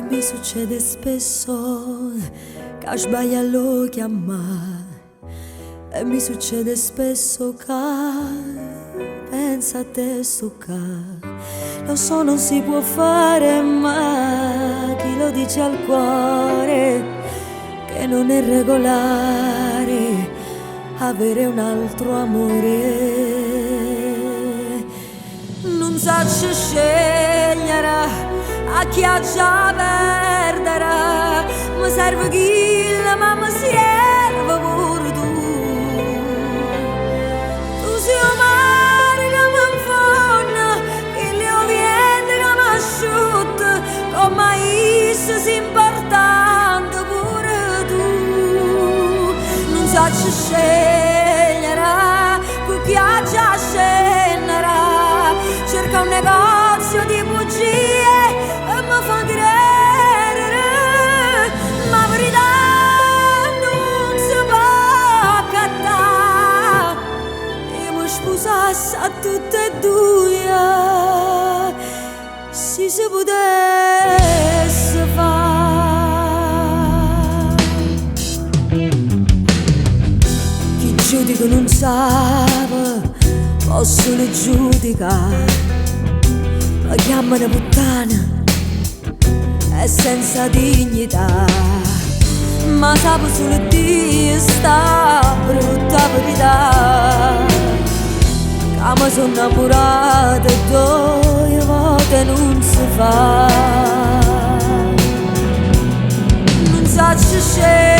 E mi succede spesso che sbaglio a chiamare. E mi succede spesso che pensa a te Lo so non si può fare, ma chi lo dice al cuore che non è regolare avere un altro amore. Non saccio scegliere a chi ha già perdere, mi serve chi ma mi serve pure tu. Tu sei un mare che mi infonda, figlio vento che mi asciutta, come mai sei importante pure tu. Non saccio scegliere con chi ha già scegliere, cerca un negozio di bugie e mi fa credere, ma verità non si può accattare. Io mi sposassi a tutte e due, se si potesse fare. Chi giudica non sa, posso le giudicare. La chiamano puttana e senza dignità, ma sapo solo Dio sta brutta verità. Che mi sono innamorata e 2 volte non si fa. Non saccio scegliere